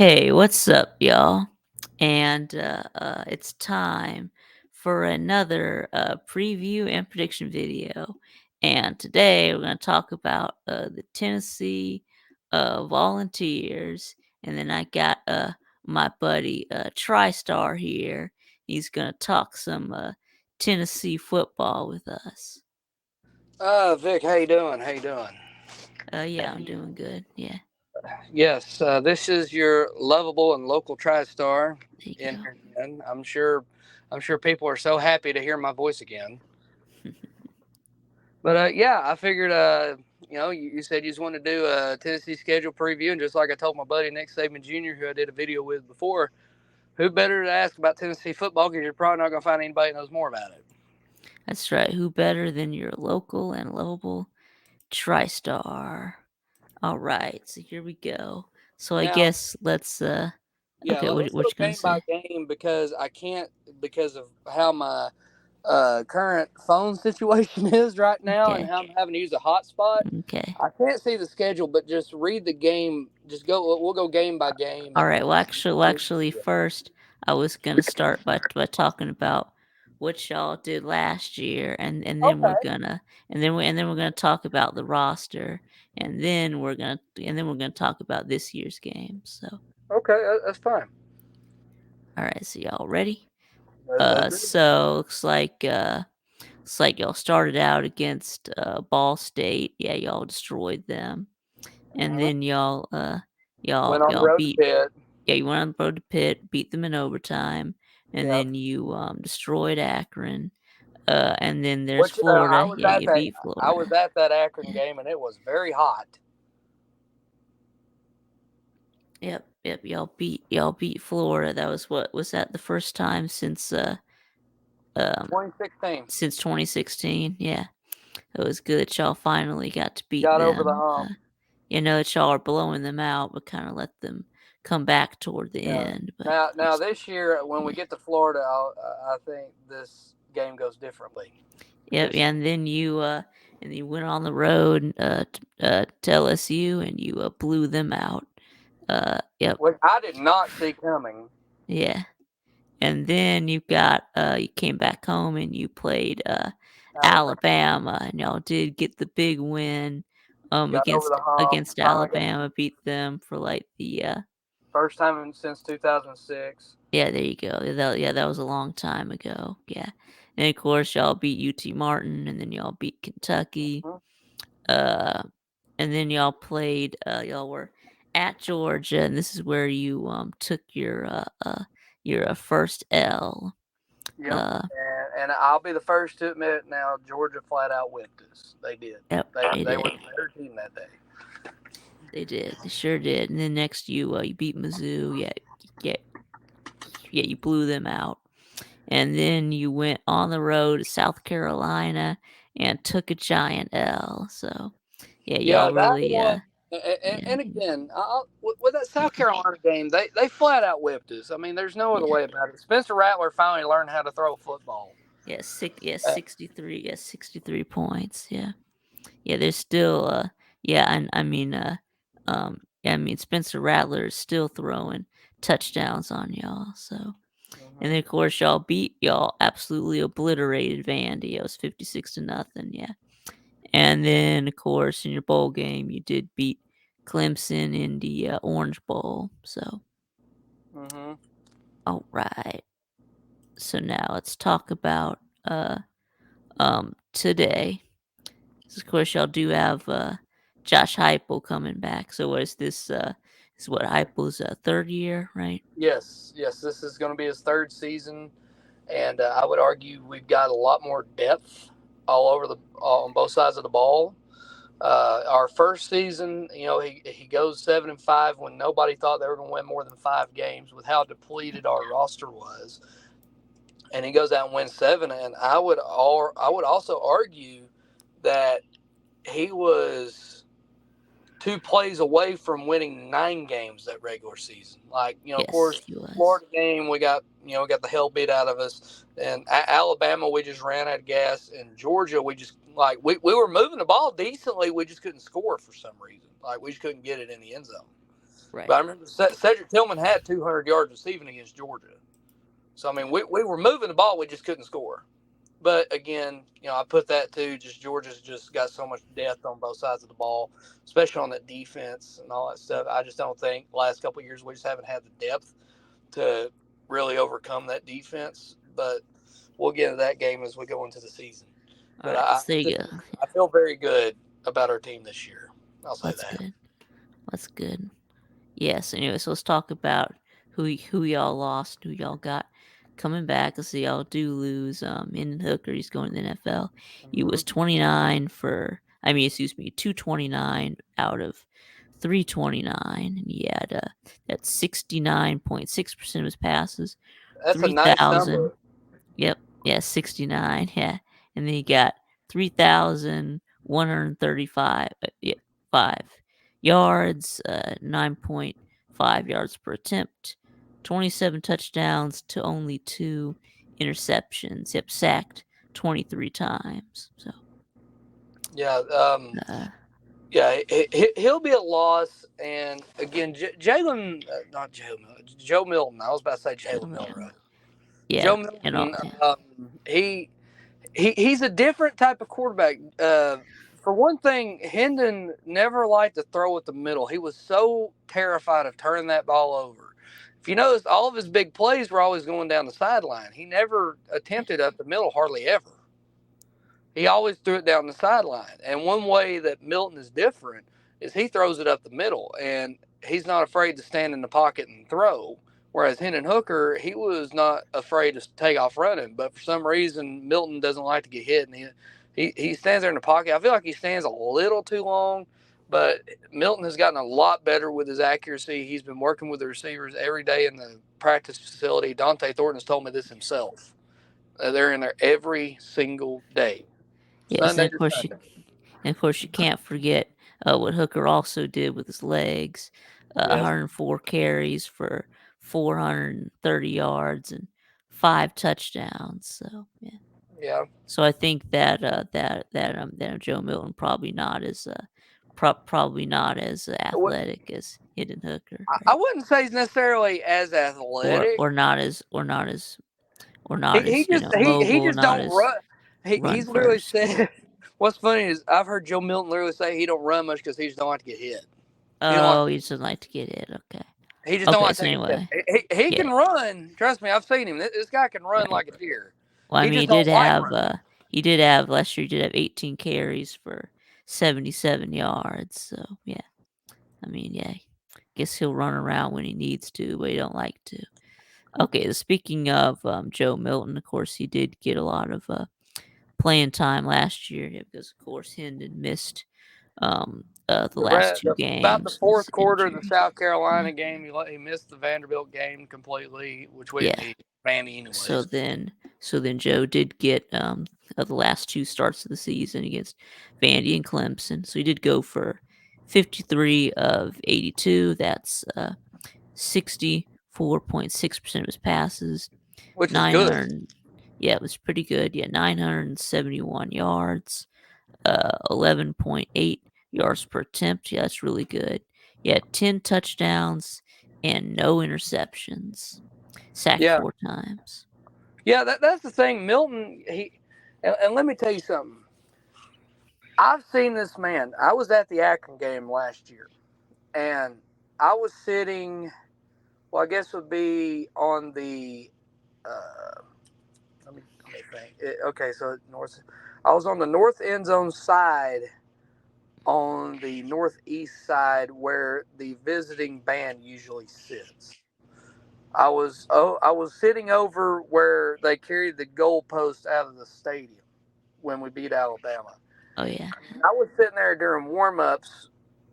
Hey, what's up, y'all? And it's time for another preview and prediction video. And today we're going to talk about the Tennessee Volunteers. And then I got my buddy TriStar here. He's going to talk some Tennessee football with us. Vic, how you doing? How you doing? Yeah, I'm doing good. Yeah, Yes, this is your lovable and local TriStar there you in go. here again. I'm sure people are so happy to hear my voice again. But yeah, I figured, you said you just wanted to do a Tennessee schedule preview, and just like I told my buddy Nick Saban Jr., who I did a video with before, who better to ask about Tennessee football? Because you're probably not going to find anybody that knows more about it. That's right. Who better than your local and lovable TriStar? All right, so here we go. So I Now, guess let's yeah, okay, let's what go you gonna game by say? game because I can't because of how my current phone situation is right now and Okay. how I'm having to use a hotspot. Okay. I can't see the schedule, but just read the game. Just go. We'll go game by game All and. right. Well, actually, first I was gonna start by talking about what y'all did last year, and then we're Okay. gonna and then we're gonna talk about the roster, and then we're gonna talk about this year's game. So, Okay, that's fine. all right. So y'all ready? Let's do it. So looks like y'all started out against Ball State. Yeah, y'all destroyed them. And Mhm. then Went on the y'all road to beat, Pitt. yeah, you went on the road to Pitt, beat them in overtime, and Yeah. then you destroyed Akron. And then there's Which I Florida. was Yeah, at you that. beat I was Florida. at that Akron Yeah. game, and it was very hot. Yep. Y'all beat Florida. That was what was that the first time um 2016 since 2016? Yeah. It was good that y'all finally got to beat got over the them. hump. That y'all are blowing them out, but kind of let them come back toward the Yeah. end. But Now just, this year when we yeah. get to Florida, I think this game goes differently. Yep, This yeah, and you went on the road to LSU and you blew them out. Yep, which I did not see coming. yeah. And then you came back home and you played Alabama Alabama and y'all did get the big win got over the hump. against Finally got Alabama, beat them for like the first time since 2006. yeah, there you go. That was a long time ago. Yeah. And of course y'all beat UT Martin and then y'all beat Kentucky. Mhm. Uh and then y'all were at Georgia, and this is where you took your first L. Yep. Uh And I'll be the first to admit now Georgia flat out whipped us. They did. yep, they They were did. the better team that day. They did. They sure did. And then next you beat Mizzou. Yeah, yeah, you blew them out. And then you went on the road to South Carolina and took a giant L. So yeah, Yeah, y'all that really one. yeah. And again, with that South Carolina game, they flat out whipped us. I mean, there's no other Yeah. way about it. Spencer Rattler finally learned how to throw a football. Yeah, Uh, 63, yeah, 63 points. Yeah. Yeah, there's still yeah, and yeah, I mean Spencer Rattler is still throwing touchdowns on y'all. So and mhm. then of course y'all absolutely obliterated Vandy. It was 56 to nothing, yeah. And then of course in your bowl game you did beat Clemson in the Orange Bowl. So Mhm. all right. So now let's talk about today. Of course, y'all do have Josh Heupel coming back. So what is this? This is what Heupel's third year, right? Yes. This is going to be his third season, and I would argue we've got a lot more depth all over on both sides of the ball. Our first season, he goes 7-5 when nobody thought they were going to win more than 5 games with how depleted our roster was, and he goes out and wins 7. And I would also argue that he was 2 plays away from winning 9 games that regular season. Like, of Yes, course, he was. Florida game we got the hell beat out of us, and Alabama we just ran out of gas, and Georgia we just like we were moving the ball decently, we just couldn't score for some reason. Like we just couldn't get it in the end zone. Right. But I remember Cedric Tillman had 200 yards receiving against Georgia. So, I mean, we were moving the ball. We just couldn't score. But again, I put that to just Georgia's just got so much depth on both sides of the ball, especially on that defense and all that stuff. I just don't think the last couple of years we just haven't had the depth to really overcome that defense. But we'll get into that game as we go into the season. All But right. So there you go. I feel very good about our team this year. I'll say That's that. good. That's good. Yes. Anyway, so let's talk about who y'all lost, who y'all got coming back. Let's see, y'all do lose. Hendon Hooker, he's going to the NFL. He was 229 out of 329, and he had that's 69.6% of his passes. That's a nice 3,000. number. Yep. Yeah, 69. Yeah, and then he got 3,135. 5 yards, 9.5 yards per attempt, 27 touchdowns to only 2 interceptions. Yep, sacked 23 times. So Yeah. uh, Yeah, he'll be a loss. And again, Jalen, not Joe Milton. I was about to say Jalen Milroe. yeah, Joe and all, Milton, yeah. he's a different type of quarterback. For one thing, Hendon never liked to throw at the middle. He was so terrified of turning that ball over. If you notice, all of his big plays were always going down the sideline. He never attempted up the middle, hardly ever. He always threw it down the sideline. And one way that Milton is different is he throws it up the middle, and he's not afraid to stand in the pocket and throw. Whereas Hendon Hooker, he was not afraid to take off running, but for some reason Milton doesn't like to get hit, and he stands there in the pocket. I feel like he stands a little too long, but Milton has gotten a lot better with his accuracy. He's been working with the receivers every day in the practice facility. Dante Thornton has told me this himself. They're in there every single day. Yes, Sunday and to Sunday. of course you can't forget what Hooker also did with his legs. Yes. 104 carries for 430 yards and 5 touchdowns. So yeah. Yeah. So I think that Joe Milton probably not as athletic as Hendon Hooker, I right? wouldn't say he's necessarily as athletic. Or not as He just he mobile, just not don't as run. run He's literally first. said. What's funny is I've heard Joe Milton literally say he don't run much because he just don't like to get hit. Oh, he doesn't like to get hit. Okay. He just don't Okay. like So to take a anyway, step. He yeah. can run. Trust me, I've seen him. This guy can run Right. like a deer. Well, I He mean, just don't like running. he did have last year. He did have 18 carries for 77 yards. So yeah, I mean, yeah, guess he'll run around when he needs to, but he don't like to. Okay, speaking of Joe Milton, of course, he did get a lot of playing time last year because, of course, Hendon missed the last 2 About the games. fourth quarter of the Injury. South Carolina game, he missed the Vanderbilt game completely, which we didn't Yeah. need Vandy anyways. So then Joe did get the last 2 starts of the season against Vandy and Clemson. So he did go for 53 of 82. That's 64.6% of his passes. Which is good. Yeah, it was pretty good. Yeah, 971 yards, 11.8 yards per attempt. Yeah, that's really good. Yeah, 10 touchdowns and no interceptions. Sacked 4 times. Yeah, that's the thing. Milton, and let me tell you something. I've seen this man. I was at the Akron game last year, and I was sitting, well, I guess it would be on the, let me think. Okay, so I was on the north end zone side, on the northeast side where the visiting band usually sits. I was sitting over where they carried the goalpost out of the stadium when we beat Alabama. Oh yeah. I was sitting there during warm-ups,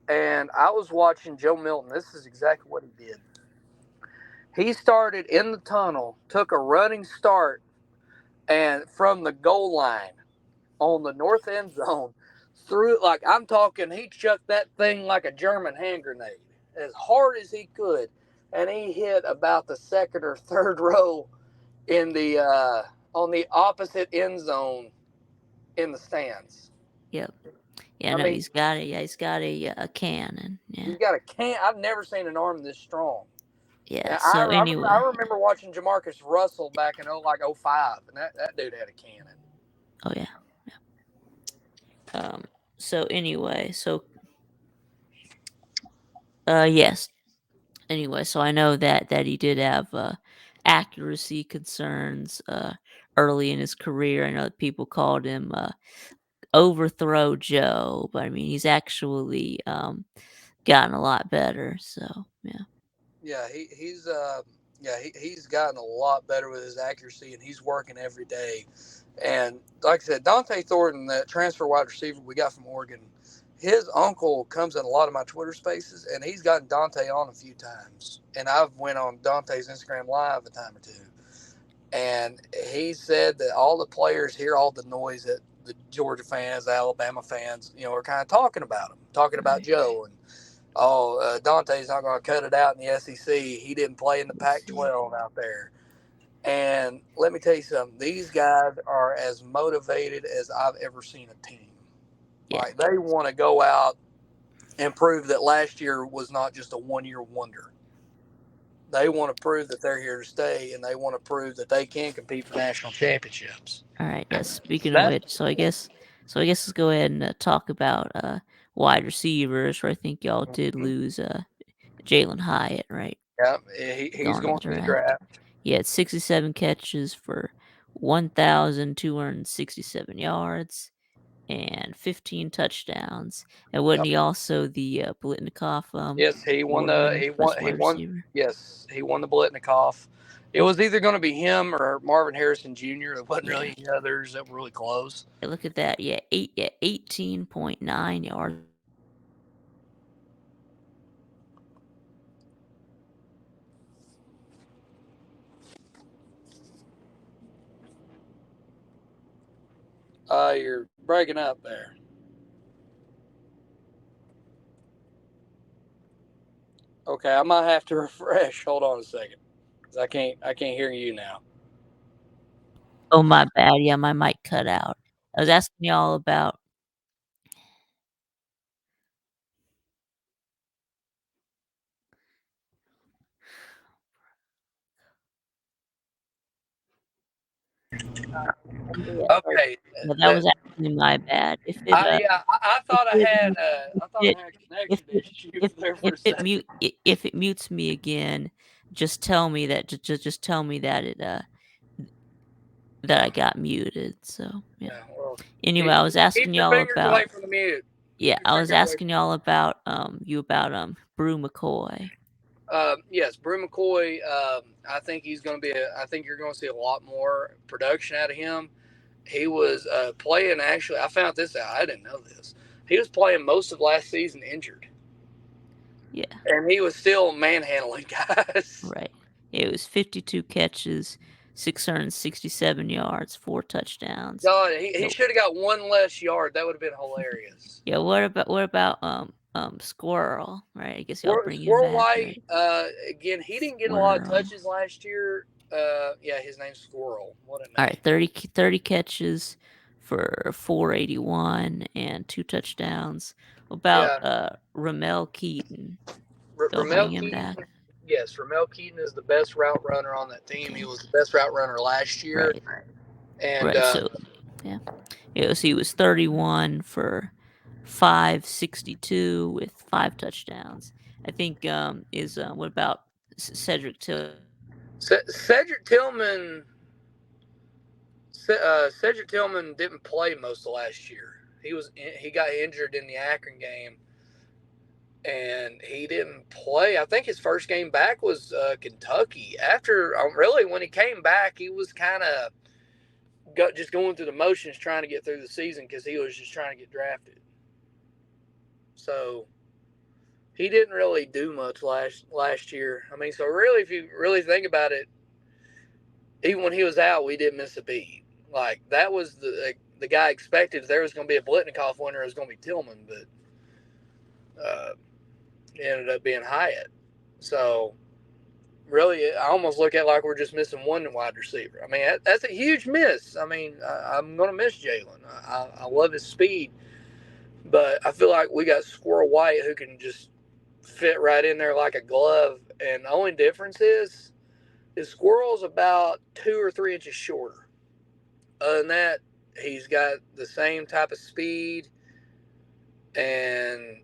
and I was watching Joe Milton. This is exactly what he did. He started in the tunnel, took a running start, and from the goal line on the north end zone, threw it like, I'm talking, he chucked that thing like a German hand grenade as hard as he could, and he hit about the second or third row in the on the opposite end zone in the stands. Yep. Yeah, I no, mean, he's got it. Yeah, he's got a cannon. Yeah, he's got a can. I've never seen an arm this strong. yeah. And So I anyway, remember watching Jamarcus Russell back in '05, and that dude had a cannon. oh yeah. So anyway, so yes. Anyway, so I know that he did have accuracy concerns early in his career. I know that people called him Overthrow Joe, but I mean he's actually gotten a lot better. So yeah, Yeah, he's gotten a lot better with his accuracy, and he's working every day. And like I said, Dante Thornton, that transfer wide receiver we got from Oregon, his uncle comes in a lot of my Twitter spaces, and he's gotten Dante on a few times. And I've went on Dante's Instagram Live a time or two, and he said that all the players hear all the noise that the Georgia fans, the Alabama fans, are kind of talking about him, talking about right. Joe, and Dante's not going to cut it out in the SEC. He didn't play in the Let's see. Pac-12 out there. And let me tell you something. These guys are as motivated as I've ever seen a team. Yeah, Like, they want to go out and prove that last year was not just a one-year wonder. They want to prove that they're here to stay, and they want to prove that they can compete for national championships. all right. Yes. Speaking of That which, so I guess let's go ahead and talk about wide receivers. Where I think y'all did lose Jalen Hyatt, right? Yeah, he's Gone in the going to the draft. draft. He had 67 catches for 1,267 yards and 15 touchdowns. And wasn't Yep. he also the Blitnikoff Yes, he won award the winner, best he wide won. receiver? Yes, he won the Blitnikoff. It was either going to be him or Marvin Harrison Jr. There wasn't Yeah. really any others that were really close. Yeah, look at that. Yeah, 18.9 yards. You're breaking up there. Okay, I might have to refresh. Hold on a second, because I can't hear you now. Oh, my bad. Yeah, my mic cut out. I was asking y'all about. Yeah, sorry. Okay, Yeah, that that was actually my bad. If it I if thought I it had if I thought it I had a if connection it issue there for a second. if it mutes me again, just tell me that just tell me that that I got muted. So yeah. Yeah, well, Anyway, keep I was keep asking your y'all fingers about away from the mute. yeah, Keep your I was fingers away asking y'all about you about Brew McCoy. Yes, Brew McCoy. I think he's going to be. I think you're going to see a lot more production out of him. He was playing. Actually, I found this out. I didn't know this. He was playing most of last season injured, Yeah, and he was still manhandling guys. right. It was 52 catches, 667 yards, 4 touchdowns. God, Yeah, he should have got one less yard. That would have been hilarious. yeah, what about Squirrel, right? I guess y'all bring him Squirrel back, White. right? Again, he didn't get a lot of Squirrel. touches last year. Yeah, his name's Squirrel. What a All right, name. 30 catches for 481 and 2 touchdowns. About Yeah, Ramel Keaton. Y'all Ramel bring him Keaton. back. Yes, Ramel Keaton is the best route runner on that team. He Okay. was the best route runner last year, Right. and Right. So, yeah. He was 31 for 562 with 5 touchdowns. I think is what about Cedric Till? Cedric Tillman. Cedric Tillman didn't play most of last year. He got injured in the Akron game, and he didn't play. I think his first game back was Kentucky. After really, when he came back, he was kind of just going through the motions, trying to get through the season because he was just trying to get drafted. So he didn't really do much last year. I mean, so really, if you really think about it, even when he was out, we didn't miss a beat. Like, that was the guy expected. If there was going to be a Blitnikoff winner, it was going to be Tillman, but it ended up being Hyatt. So really, I almost look at it like we're just missing one wide receiver. I mean, that's a huge miss. I mean, I'm going to miss Jalen. I love his speed, But I feel like we got Squirrel White who can just fit right in there like a glove. And the only difference is Squirrel's about 2 or 3 inches shorter. Other than that, he's got the same type of speed, and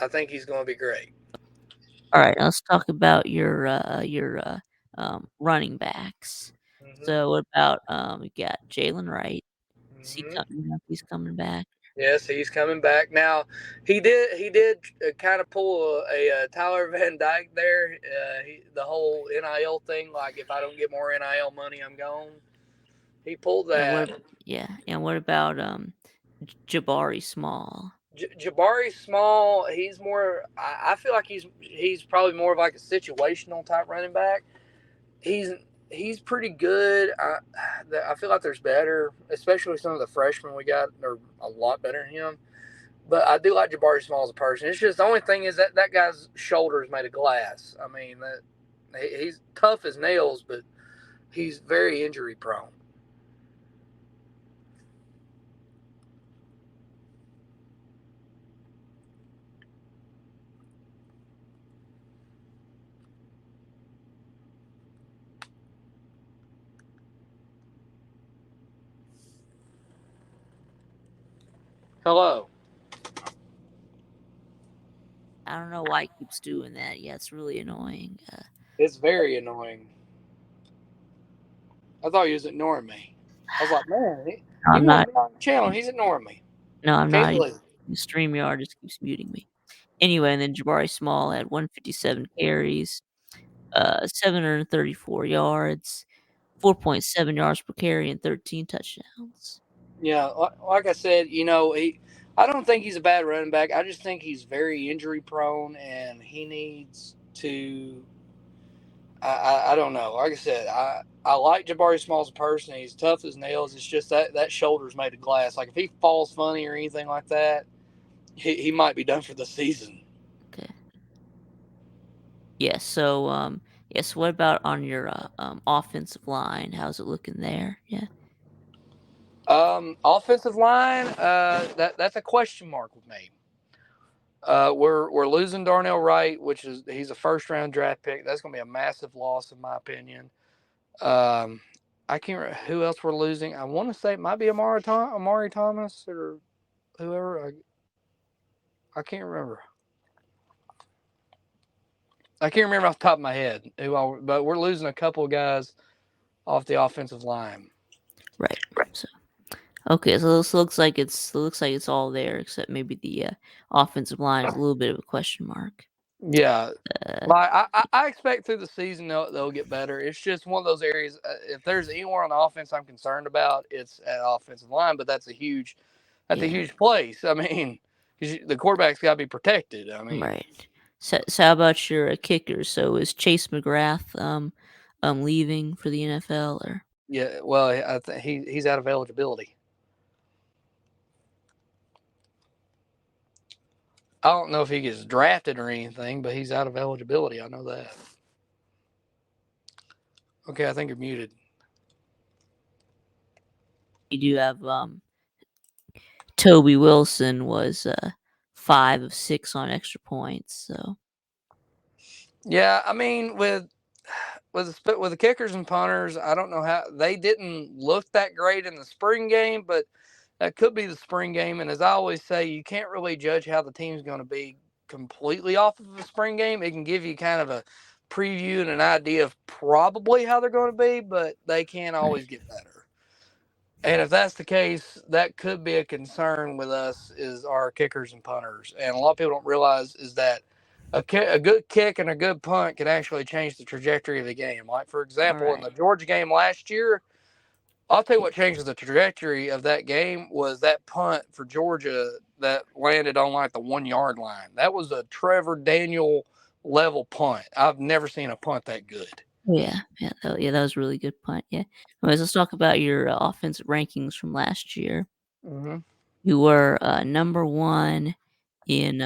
I think he's going to be great. All right, let's talk about running backs. Mm-hmm. So what about we got Jalen Wright? Is he Mm-hmm. coming? You know, if he's coming back. Yes, he's coming back now. He did kind of pull a Tyler Van Dyke there. The whole NIL thing, like if I don't get more NIL money, I'm gone. He pulled And that. what about Jabari Small? Jabari Small, he's more. I feel like he's probably more of like a situational type running back. He's he's pretty good. I feel like there's better, especially some of the freshmen we got are a lot better than him. But I do like Jabari Small as a person. It's just the only thing is that guy's shoulder is made of glass. I mean, he's tough as nails, but he's very injury prone. Hello. I don't know why he keeps doing that. Yeah, it's really annoying. It's very annoying. I thought he was ignoring me. I was like, man, No, I'm even when not. I'm on the channel, he's ignoring me. No, I'm Can't not. believe it. StreamYard just keeps muting me. Anyway, and then Jabari Small had 157 carries, 734 yards, 4.7 yards per carry, and 13 touchdowns. Yeah, like I said, I don't think he's a bad running back. I just think he's very injury prone, and he needs to. I don't know. Like I said, I like Jabari Small as a person. He's tough as nails. It's just that shoulder's made of glass. Like if he falls funny or anything like that, he might be done for the season. Okay. Yeah. So, yes. What about on your offensive line? How's it looking there? Yeah. Offensive line, that's a question mark with me. We're losing Darnell Wright, which is he's a first round draft pick. That's going to be a massive loss in my opinion. Um, I can't remember who else we're losing. I want to say it might be Amari Thomas or whoever. I can't remember. I can't remember off the top of my head but we're losing a couple of guys off the offensive line. Right. So, okay. So this looks like it's all there, except maybe the offensive line is a little bit of a question mark. Yeah, Uh, I expect through the season they'll get better. It's just one of those areas. If there's anywhere on the offense I'm concerned about, it's at offensive line. But that's a huge yeah. place. I mean, because the quarterback's got to be protected. I mean, Right. So how about your kicker? So is Chase McGrath leaving for the NFL or? yeah. Well, I think he's out of eligibility. I don't know if he gets drafted or anything, but he's out of eligibility. I know that. Okay, I think you're muted. You do have Toby Wilson was 5 of 6 on extra points. So Yeah, I mean with the kickers and punters, I don't know how they didn't look that great in the spring game, but that could be the spring game. And as I always say, you can't really judge how the team's going to be completely off of the spring game. It can give you kind of a preview and an idea of probably how they're going to be, but they can't right. always get better. And if that's the case, that could be a concern with us is our kickers and punters. And a lot of people don't realize is that a good kick and a good punt can actually change the trajectory of the game. Like, for All example, in right. the Georgia game last year, I'll tell you what changed the trajectory of that game was that punt for Georgia that landed on like the 1 yard line. That was a Trevor Daniel level punt. I've never seen a punt that good. That was a really good punt. Yeah. Anyways, let's talk about your offensive rankings from last year. Mm-hmm. You were number 1 in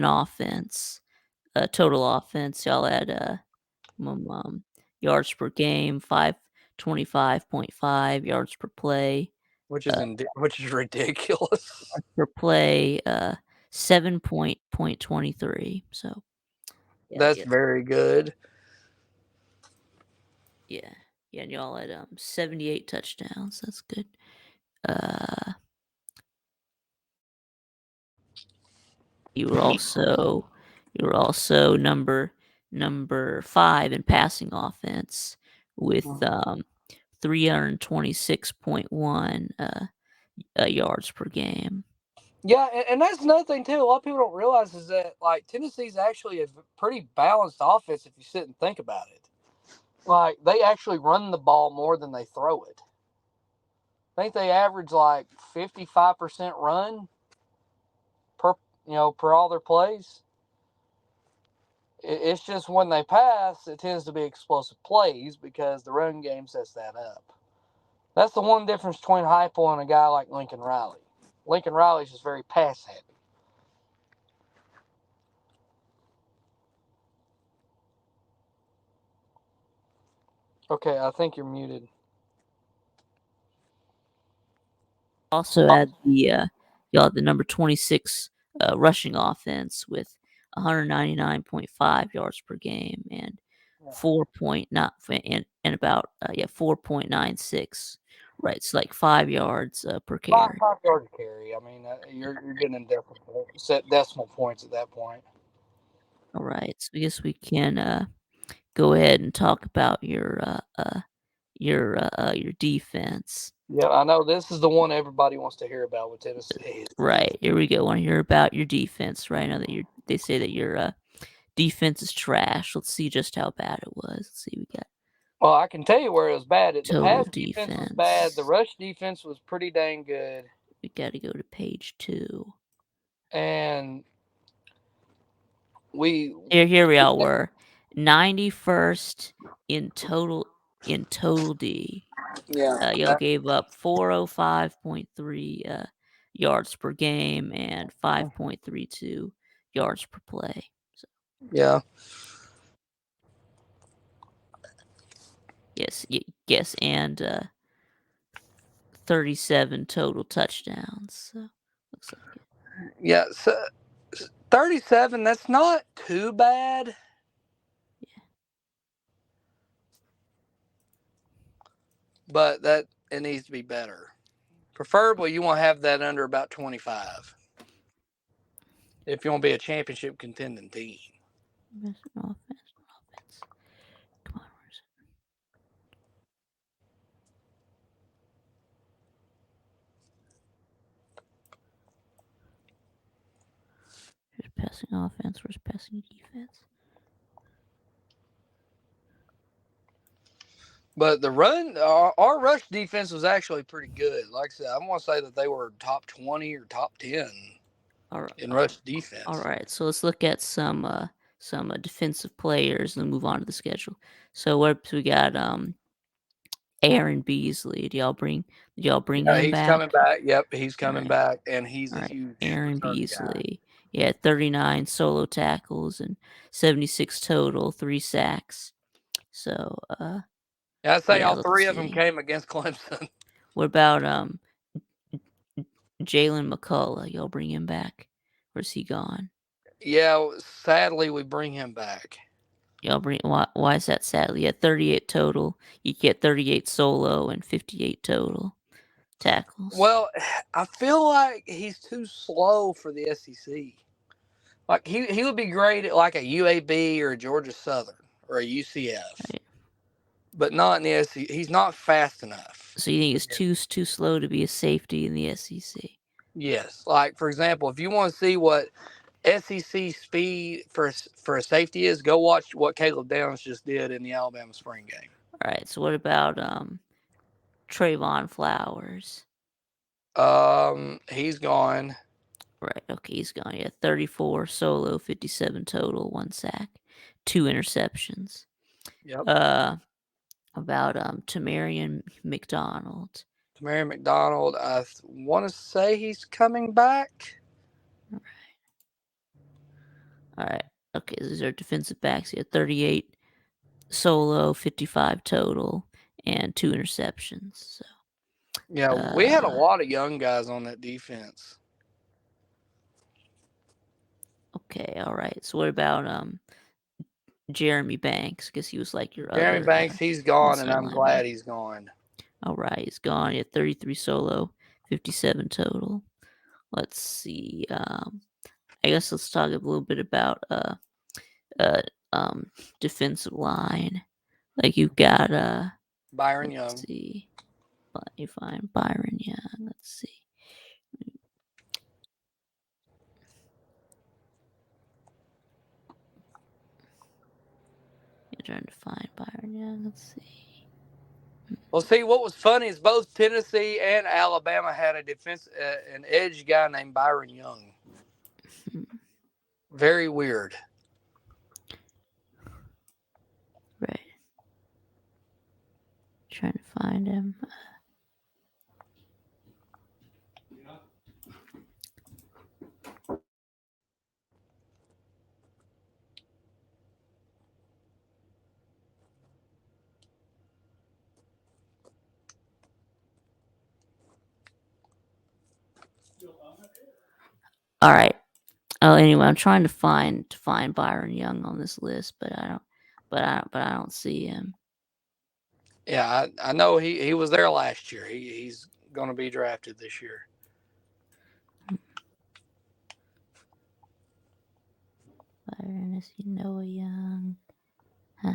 offense, total offense. Y'all had yards per game, 525.5 yards per play, which is ridiculous. per play, 7.23. So yeah, That's very good. yeah, and y'all had 78 touchdowns. That's good. Uh, you were also number 5 in passing offense with 326.1 yards per game. Yeah, and that's another thing too. A lot of people don't realize is that like Tennessee's actually a pretty balanced offense if you sit and think about it. Like they actually run the ball more than they throw it. I think they average like 55% run per per all their plays. It's just when they pass, it tends to be explosive plays because the run game sets that up. That's the one difference between Heupel and a guy like Lincoln Riley. Lincoln Riley's just very pass heavy. Okay, I think you're muted. Also had y'all had the number 26 rushing offense with 199.5 yards per game and 4.96. Right, it's like 5 yards per carry. 5 yards a carry. I mean, you're getting in decimal points at that point. All right, so I guess we can go ahead and talk about your defense. Yeah, I know this is the one everybody wants to hear about with Tennessee. Right, here we go. Want to hear about your defense? Right now that they say that your defense is trash. Let's see just how bad it was. Let's see, we got Well, I can tell you where it was bad. The total pass defense was bad. The defense. rush defense was pretty dang good. We got to go to page 2. And here we all were, 91st in total D. Yeah, Y'all gave up 405.3 yards per game and 5.32 yards per play. So, yeah. yes, and 37 total touchdowns. So looks like it. Yeah, so 37, that's not too bad. Yeah. But it needs to be better. Preferably, you want to have that under about 25 if you want to be a championship contending team. Offense. Come on, where is it? Here's passing offense. Where's passing defense? But the run, our rush defense was actually pretty good. Like I said, I want to say that they were top 20 or top 10 in rush defense. All right, so let's look at some defensive players and then move on to the schedule. So what we got? Aaron Beasley. Did y'all bring him he's back? coming back. Yep, he's coming back, and he's a huge Aaron return Beasley. guy. Yeah, 39 solo tackles and 76 total, 3 sacks. So, I'd say all 3 of them came against Clemson. What about Jalen McCullough? Y'all bring him back? Where's he gone? Yeah, sadly we bring him back. Y'all bring why is that sadly? At 38 total, you get 38 solo and 58 total tackles. Well, I feel like he's too slow for the SEC. Like he would be great at like a UAB or a Georgia Southern or a UCF, right, but not in the SEC. He's not fast enough. So you think he's too slow to be a safety in the SEC? Yes. Like for example, if you want to see what SEC speed for a safety is, go watch what Caleb Downs just did in the Alabama spring game. All right. So what about Trayvon Flowers? He's gone. Right. Okay, he's gone. Yeah, 34 solo, 57 total, 1 sack, 2 interceptions. Yep. About Tamarion McDonald. Tamarion McDonald, I want to say he's coming back. All right. Okay, these are defensive backs. He had 38 solo, 55 total, and 2 interceptions. So Yeah, we had a lot of young guys on that defense. Okay, all right. So what about Jeremy Banks? Because he was like your Jeremy other Banks, he's gone, and inside I'm glad lineman. he's gone. All right, he's gone. He had 33 solo, 57 total. Let's see. I guess let's talk a little bit about uh defensive line. Like you've got Byron let's Young. see. Let me find Byron Young. Let's see. You're trying to find Byron Young. Let's see. Well, see, what was funny is both Tennessee and Alabama had an edge guy named Byron Young. Very weird. Right. Trying to find him. All right. Oh, anyway, I'm trying to find Byron Young on this list, but I don't see him. Yeah, I know he was there last year. He's going to be drafted this year. Byron, is he Noah Young? Huh.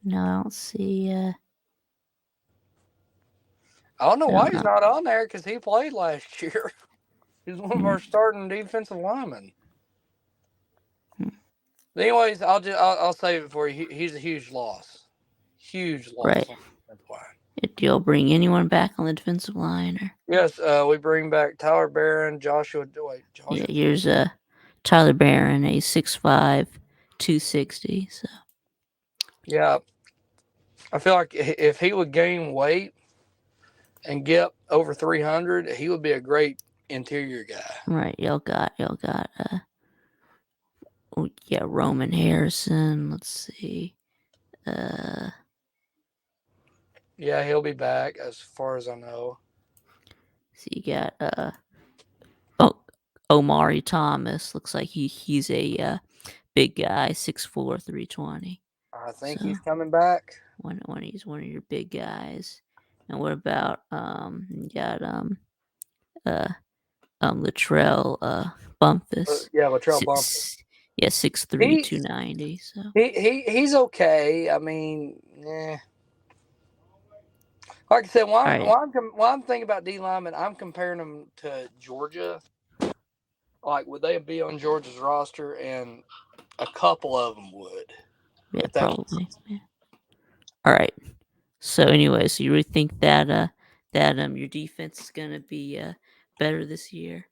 No, I don't see. I don't know I why don't he's know. not on there because he played last year. He's one of our starting defensive linemen. But anyways, I'll save it for you. He's a huge loss. Huge loss Right. on the defensive line. Do y'all bring anyone back on the defensive line? Or? Yes, we bring back Tyler Barron, Joshua. Yeah, here's Tyler Barron, a 6'5", 260. So Yeah, I feel like if he would gain weight and get over 300, he would be a great interior guy. right, y'all got Roman Harrison. Let's see. Yeah, he'll be back as far as I know. So you got Omari Thomas. Looks like he's a big guy, 6'4", 320. I think he's coming back. He's one of your big guys. And what about you got Latrell Bumpus. Yeah, Latrell Bumpus. Yeah, 6'3", 290. So he's okay. I mean, like I said, while I'm thinking about D linemen, I'm comparing them to Georgia. Like, would they be on Georgia's roster? And a couple of them would. yeah, probably. Yeah. All right. So anyway, so you really think that your defense is gonna be better this year?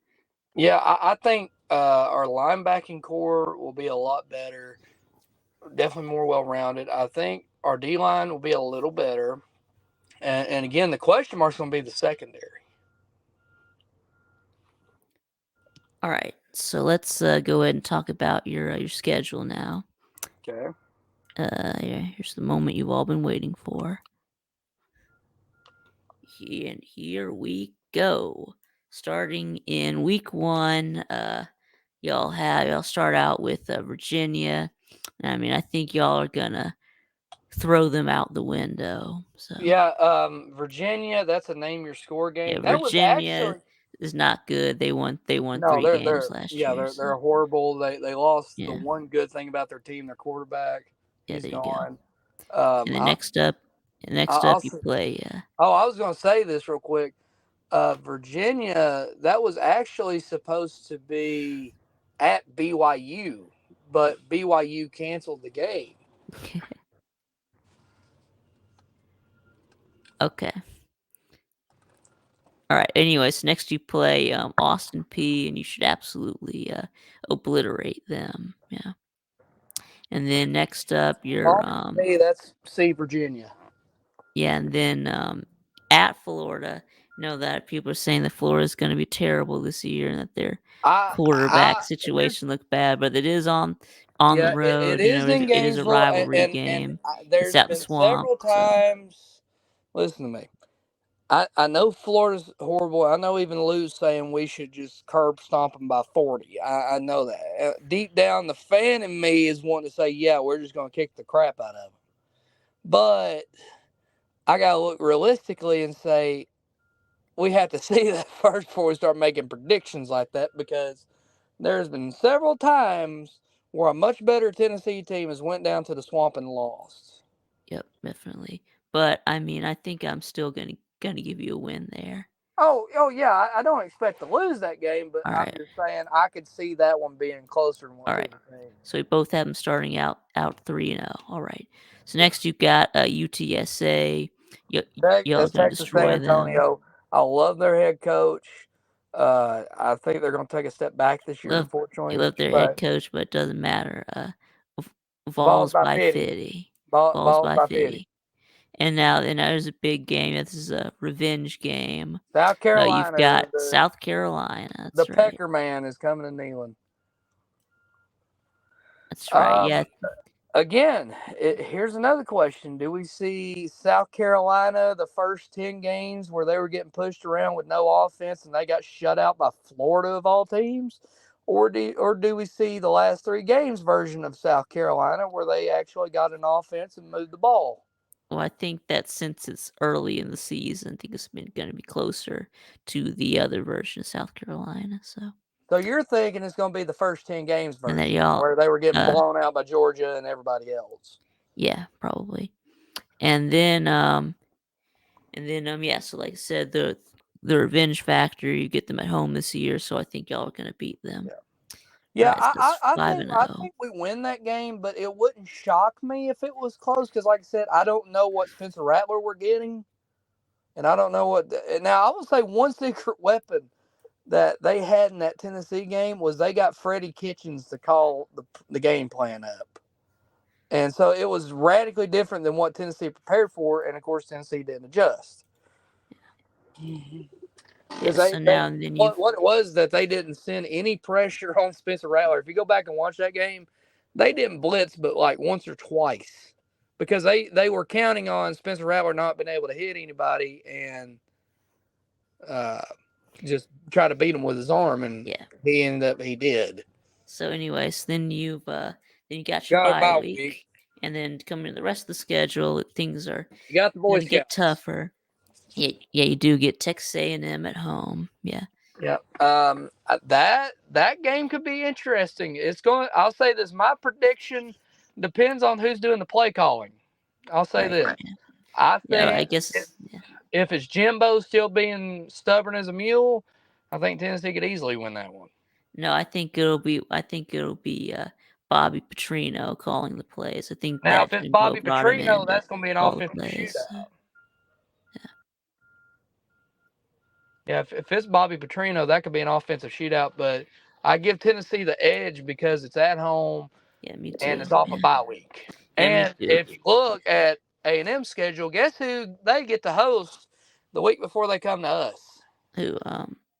Yeah, I think our linebacking core will be a lot better. Definitely more well rounded. I think our D line will be a little better. And again, the question mark is going to be the secondary. All right. So let's go ahead and talk about your schedule now. Okay. Yeah, here's the moment you've all been waiting for. And here we go. Starting in week 1, y'all start out with Virginia. I mean, I think y'all are gonna throw them out the window. So yeah, Virginia, that's a name your score game. yeah, That was Virginia actually is not good. They won no, 3 games last year. they're horrible. They lost the Yeah, one good thing about their team, their quarterback. yeah, He's there you go. gone. And then next up you play. Oh, I was going to say this real quick. Virginia, that was actually supposed to be at BYU, but BYU canceled the game. Okay. All right. Anyways, next you play Austin Peay, and you should absolutely obliterate them. Yeah. And then next up, you're Hey, that's Virginia. yeah, and then at Florida. You know that people are saying that Florida is going to be terrible this year, and that their quarterback situation looked bad, but it is on the road. It is in it is a Gainesville, rivalry and game. there's It's at the been Swamp. several times. Listen to me. I know Florida's horrible. I know even Lou's saying we should just curb stomp them by 40. I know that. Deep down, the fan in me is wanting to say, yeah, we're just going to kick the crap out of them. But I got to look realistically and say, we have to see that first before we start making predictions like that, because there's been several times where a much better Tennessee team has went down to the swamp and lost. Yep, definitely. But I mean, I think I'm still gonna give you a win there. Oh yeah. I don't expect to lose that game, but All I'm right, just saying I could see that one being closer than what all right. people think. So we both have them starting out 3-0. All right. So next you've got UTSA. Y'all are That's gonna Texas San destroy them. Antonio. I love their head coach. I think they're going to take a step back this year, You unfortunately. love their head But coach, but it doesn't matter. V- balls Vols by by pity. 50. Vols Balls by by pity. 50. And now there's a big game. This is a revenge game. South You've Carolina, got South Carolina. the That's right. Pecker Man is coming to Neyland. That's right. Yeah. Again, here's another question. Do we see South Carolina the first 10 games where they were getting pushed around with no offense and they got shut out by Florida of all teams? Or do we see the last 3 games version of South Carolina where they actually got an offense and moved the ball? Well, I think that since it's early in the season, I think it's going to be closer to the other version of South Carolina. So you're thinking it's going to be the first 10 games And then version y'all, where they were getting uh, blown out by Georgia and everybody else. yeah, probably. And then, yeah. So like I said, the revenge factor, you get them at home this year, so I think y'all are going to beat them. All Yeah, right, so it's I five think and I zero. think we win that game, but it wouldn't shock me if it was close because, like I said, I don't know what Spencer Rattler we're getting, and I don't know what. Now, I will say one secret weapon that they had in that Tennessee game was they got Freddie Kitchens to call the game plan up, and so it was radically different than what Tennessee prepared for, and of course Tennessee didn't adjust. Yeah. Because So now and then you've what it was that they didn't send any pressure on Spencer Rattler. If you go back and watch that game, they didn't blitz but like once or twice because they were counting on Spencer Rattler not being able to hit anybody and uh, just try to beat him with his arm, and yeah. he did. So anyways, then you got your Got a bye bye week, week. and then coming to the rest of the schedule, things are You got the Boy gonna get Scouts. tougher. Yeah, you do get Texas A&M at home. Yeah. Yeah. That game could be interesting. It's going. I'll say this. My prediction depends on who's doing the play calling. I'll say Right. this. Yeah. I Yeah. think I guess. Yeah. if it's Jimbo still being stubborn as a mule, I think Tennessee could easily win that one. No, I think it'll be Bobby Petrino calling the plays. I think Now, that if it's Jimbo Bobby brought him Petrino, in to that's going to be an call the offensive plays. shootout. Yeah, if it's Bobby Petrino, that could be an offensive shootout. But I give Tennessee the edge because it's at home Yeah, me and too. it's off a Yeah. bye week. Yeah, me And too. if you look at A&M schedule, guess who they get to host the week before they come to us? Who?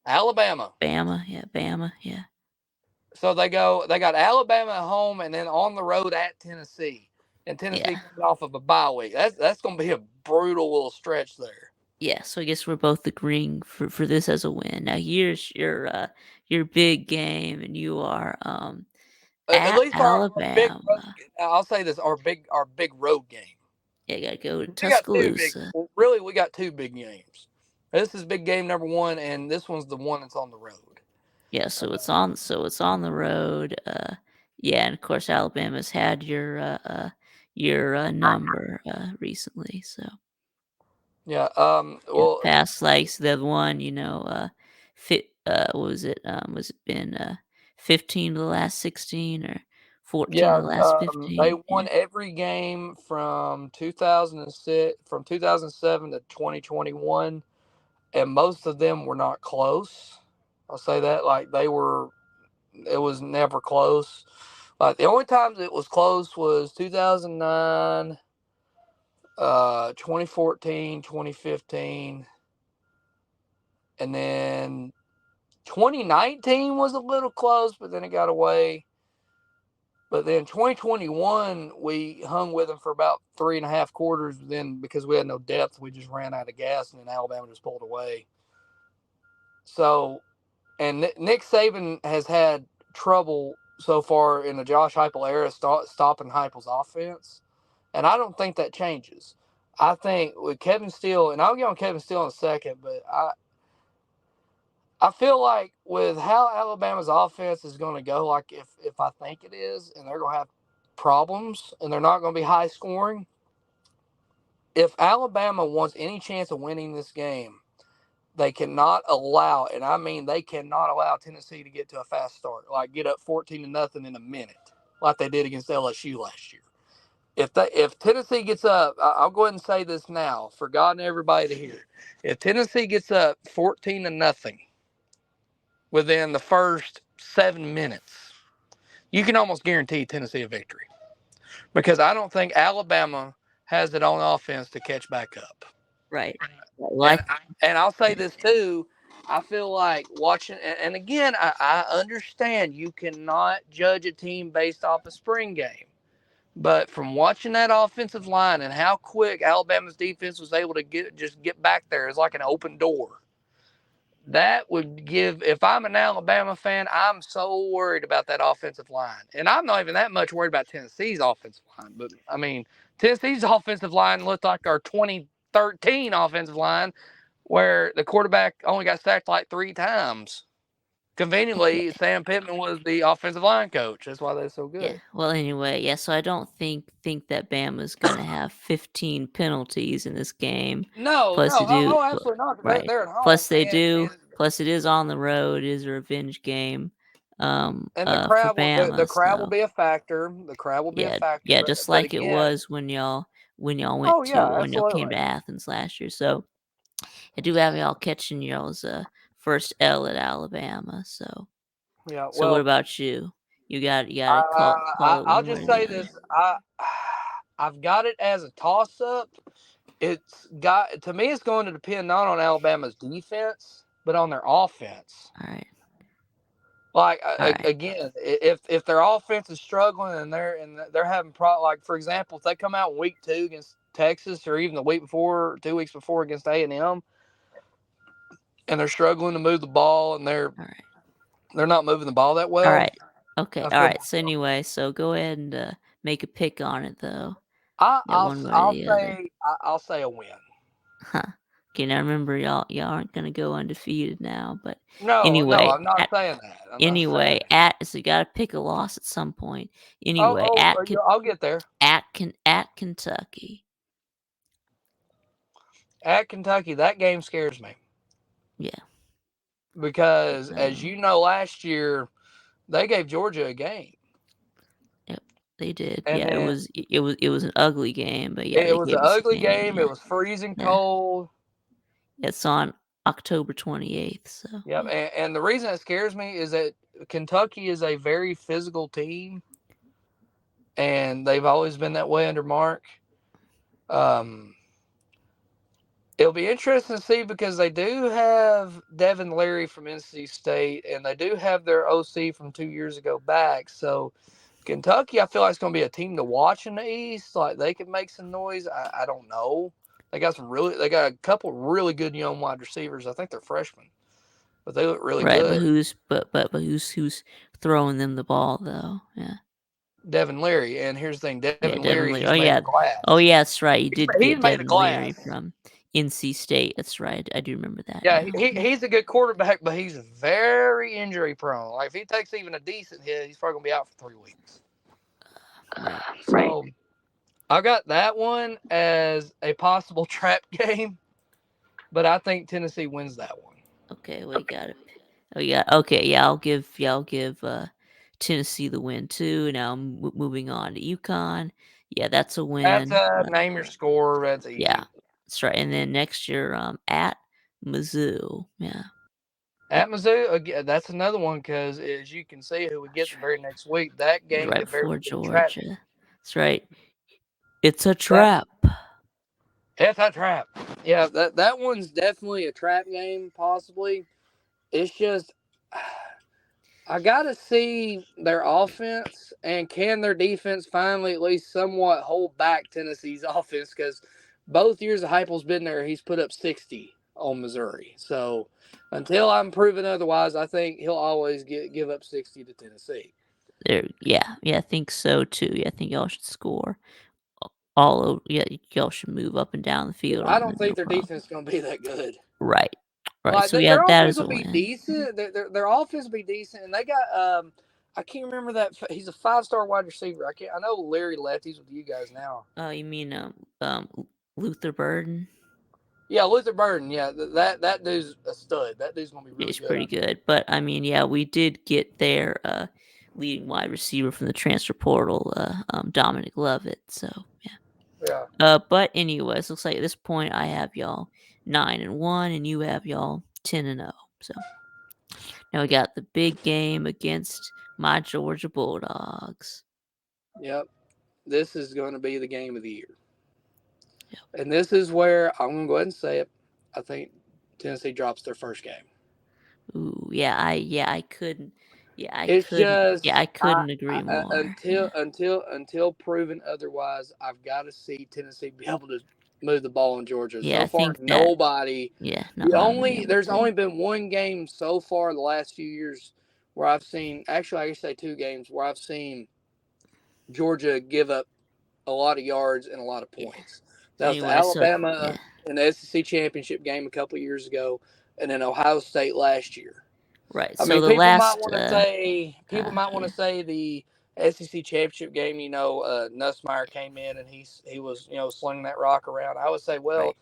Alabama. Bama. Yeah, Bama. Yeah. So they got Alabama at home and then on the road at Tennessee. And Tennessee Yeah. coming off of a bye week. That's going to be a brutal little stretch there. Yeah, so I guess we're both agreeing for this as a win. Now here's your big game, and you are At at least our big road, Alabama. I'll say this, our big road game. Yeah, you gotta go to We got two big. Tuscaloosa. Well, really, we got two big games. This is big game number one, and this one's the one that's on the road. Yeah, so it's on the road. Yeah, and of course Alabama's had your number recently. So Yeah. yeah, Well. past likes they've won. Fit. What was it? Was it been 15 to the last 16 or 14 to Yeah. the last They 15? Yeah. won every game from 2006, from 2007 to 2021, and most of them were not close. I'll say that. Like they were. It was never close. Like the only times it was close was 2009, 2014, 2015, and then 2019 was a little close, but then it got away. But then 2021, we hung with them for about 3.5 quarters. Then because we had no depth, we just ran out of gas, and then Alabama just pulled away. So, and Nick Saban has had trouble so far in the Josh Heupel era stopping Heupel's offense, and I don't think that changes. I think with Kevin Steele, and I'll get on Kevin Steele in a second, but I feel like with how Alabama's offense is going to go, like if I think it is, and they're going to have problems, and they're not going to be high scoring. If Alabama wants any chance of winning this game, they cannot allow, and I mean they cannot allow Tennessee to get to a fast start, like get up 14-0 in a minute, like they did against LSU last year. If Tennessee gets up, I'll go ahead and say this now for God and everybody to hear. If Tennessee gets up 14-0 within the first 7 minutes, you can almost guarantee Tennessee a victory, because I don't think Alabama has it on offense to catch back up. Right. And I'll say this too. I feel like watching, and again, I understand you cannot judge a team based off a spring game. But from watching that offensive line and how quick Alabama's defense was able to get back there, it's like an open door. That would give, if I'm an Alabama fan, I'm so worried about that offensive line. And I'm not even that much worried about Tennessee's offensive line. But, I mean, Tennessee's offensive line looked like our 2013 offensive line, where the quarterback only got sacked like 3 times. Conveniently, Sam Pittman was the offensive line coach. That's why they're so good. Yeah. Well, anyway, yeah. So I don't think that Bama's gonna have 15 penalties in this game. No, Plus no, they do, absolutely not. right? They're at home. Plus they do. Plus it is on the road. It is a revenge game. And the For crowd will Bama. be a factor. The crowd will be a factor. Yeah, just but like again, it was when y'all went oh yeah, to when y'all came absolutely. to Athens last year. So I do have y'all catching y'all's first L at Alabama. So Yeah. so what Well, about you? You got to call it I'll one way just or say the other. this. I've got it as a toss up. It's got, to me, it's going to depend not on Alabama's defense, but on their offense. All right. Like All right. again, if their offense is struggling and they're having like for example, if they come out in week 2 against Texas, or even the week before, 2 weeks before against A&M, and they're struggling to move the ball, and they're not moving the ball that well. All right. Okay. All right. So anyway, so go ahead and make a pick on it though. I'll say a win. Huh. Okay, now remember, y'all aren't gonna go undefeated now, but No, anyway, I'm not saying that. so you gotta pick a loss at some point. Anyway, I'll get there. At Kentucky. At Kentucky, that game scares me. Yeah. Because as you know, last year they gave Georgia a game. Yep, they did. And yeah, it was an ugly game, but yeah, it was an ugly game. Yeah. It was freezing cold. It's on October 28th. So. Yep. And the reason it scares me is that Kentucky is a very physical team, and they've always been that way under Mark. It'll be interesting to see, because they do have Devin Leary from NC State, and they do have their OC from 2 years ago back. So Kentucky, I feel like it's going to be a team to watch in the East. Like, they could make some noise. I don't know. They got a couple really good young wide receivers. I think they're freshmen, but they look really good. But who's throwing them the ball though? Yeah. Devin Leary, and here's the thing, Devin Leary. Oh yeah, that's right. You did get Devin Leary glass from NC State. That's right. I do remember that. Yeah, he's a good quarterback, but he's very injury prone. Like, if he takes even a decent hit, he's probably gonna be out for 3 weeks. Right. So I got that one as a possible trap game, but I think Tennessee wins that one. Okay, we got it. Oh yeah. Okay, yeah. I'll give Tennessee the win too. Now moving on to UConn. Yeah, that's a win. That's name your score. That's easy. Yeah, that's right. And then next year, at Mizzou. Yeah. At Mizzou, that's another one, because as you can see, who we get the very next week, that game right before Georgia. That's right. It's a trap. It's a trap. Yeah, that one's definitely a trap game, possibly. It's just, I gotta see their offense and can their defense finally at least somewhat hold back Tennessee's offense because both years that Heupel's been there, he's put up 60 on Missouri. So until I'm proven otherwise, I think he'll always give up 60 to Tennessee. Yeah, I think so too. Yeah, I think y'all should score all over. Yeah, y'all should move up and down the field I on don't them, no think their problem. defense is going to be that good. Right, right. Like So yeah, their that offense is will a be win. decent. Their offense will be decent, and they got I can't remember that he's a 5-star wide receiver. I know Larry left. He's with you guys now. Oh, you mean Luther Burden? Yeah, Luther Burden. Yeah, that dude's a stud. That dude's gonna be really He's good. pretty good. But I mean, yeah, we did get their leading wide receiver from the transfer portal, Dominic Lovett. So yeah. Yeah. But anyways, looks like at this point I have y'all 9-1, and you have y'all 10-0. So now we got the big game against my Georgia Bulldogs. Yep. This is going to be the game of the year. Yep. And this is where I'm going to go ahead and say it. I think Tennessee drops their first game. Ooh, I couldn't. Yeah, I It's couldn't. just Yeah, I couldn't agree more. Yeah. until proven otherwise, I've got to see Tennessee be able to move the ball in Georgia. Yeah, So I far, think that. nobody. Yeah, nobody's been able There's to. only been one game so far the last few years where I've seen. Actually, I can say two games where I've seen Georgia give up a lot of yards and a lot of points. So That was the anyway, so yeah, Alabama in the SEC championship game a couple of years ago, and then Ohio State last year. right. I So mean, the last. people might want to Yeah, say the SEC championship game. Nussmeier came in and he was slinging that rock around. I would say, well, right.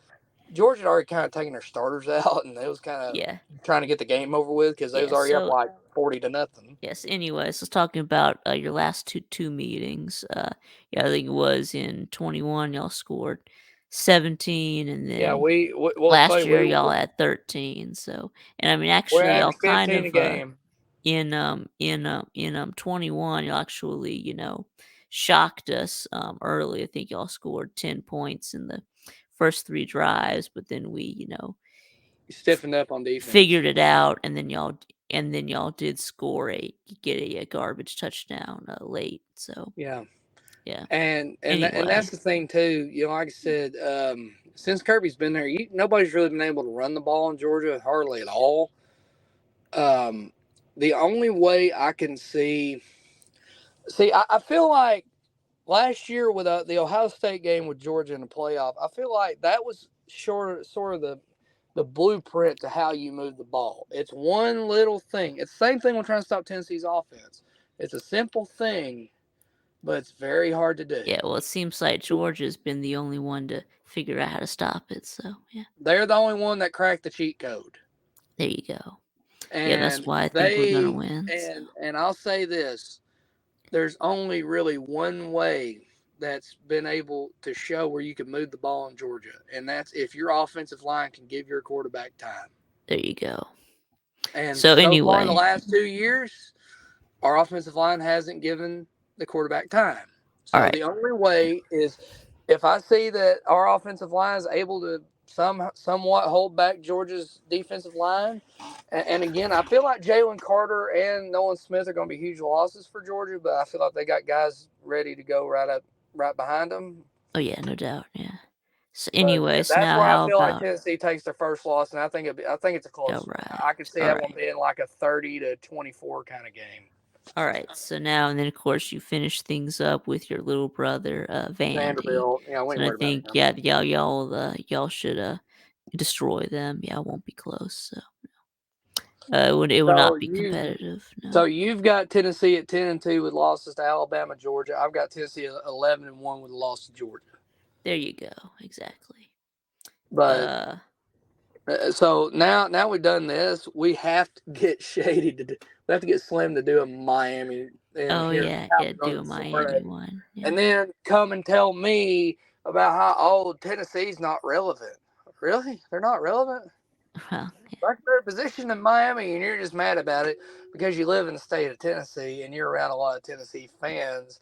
Georgia had already kind of taken their starters out, and they was kind of Yeah, trying to get the game over with because they was yeah. already up So like 40-0. yes. Anyways, let's talking about your last two meetings. Yeah, I think it was in 21. Y'all scored 17, and Yeah, then well, it's last funny year y'all had 13. So, and I mean, we're actually, y'all averaging kind 15 a of game. in 21, y'all actually shocked us early. I think y'all scored 10 points in the first 3 drives, but then we Stiffened up on defense. figured it out, and then y'all did get a garbage touchdown late. So Yeah. yeah. And Anyway, that's the thing too. Like I said, since Kirby's been there, nobody's really been able to run the ball in Georgia hardly at all. The only way I can I feel like last year with the Ohio State game with Georgia in the playoff, I feel like that was sort of the blueprint to how you move the ball. It's one little thing. It's the same thing when trying to stop Tennessee's offense. It's a simple thing, but it's very hard to do. yeah. Well, it seems like Georgia's been the only one to figure out how to stop it. So yeah, They're the only one that cracked the cheat code. there you go. Yeah, that's And why I think we're gonna they win. So. and I'll say this, there's only really one way that's been able to show where you can move the ball in Georgia, and that's if your offensive line can give your quarterback time. There you go. And So so far in the anyway, last 2 years, our offensive line hasn't given the quarterback time. all So right. the only way is if I see that our offensive line is able to somewhat hold back Georgia's defensive line. And again, I feel like Jalen Carter and Nolan Smith are going to be huge losses for Georgia, but I feel like they got guys ready to go right behind them. Oh yeah, no doubt. Yeah. So But anyways, that's now where I how feel like about Tennessee takes their first loss, and I think it's a all close one. right. I could see All that one right. being like a 30-24 kind of game. All right. So now and then of course you finish things up with your little brother Vandy. Vanderbilt, we So ain't I worried about think him. y'all should destroy them. Yeah, it won't be close. So it would So not be competitive. so No. you've got Tennessee at 10-2 with losses to Alabama, Georgia. I've got Tennessee at 11-1 with a loss to Georgia. There you go. Exactly. But Uh so now we've done this, we have to get Shady we have to get Slim to do a Miami and oh here yeah, do a on Miami Saturday, one. Yeah. and then come and tell me about how Tennessee's not relevant. Really, they're not relevant. Well, Like their position in Miami, and you're just mad about it because you live in the state of Tennessee and you're around a lot of Tennessee fans,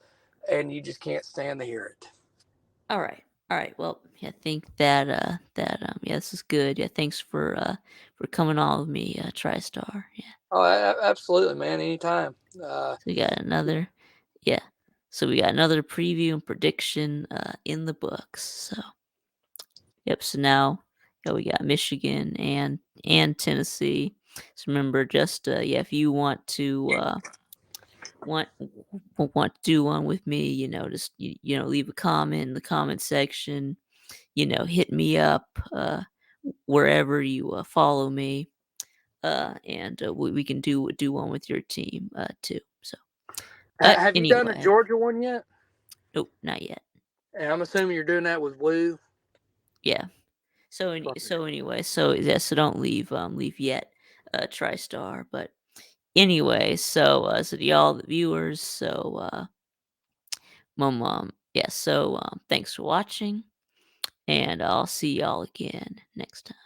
and you just can't stand to hear it. all right. All right. Well, yeah, I think that yeah, this is good. Yeah, thanks for coming on with me, TriStar. Yeah. Oh, absolutely, man. Anytime. So we got another, yeah. So we got another preview and prediction in the books. So yep. So now, yeah, we got Michigan and Tennessee. So remember, just yeah, if you want want to do one with me, just leave a comment in the comment section. Hit me up wherever you follow me, and we can do one with your team too. So, Have you done a anyway, Georgia one yet? nope, not yet. And I'm assuming you're doing that with Woo. Yeah. So anyway, so yeah, so don't leave yet, TriStar. But anyway, so to y'all the viewers, yeah, so thanks for watching, and I'll see y'all again next time.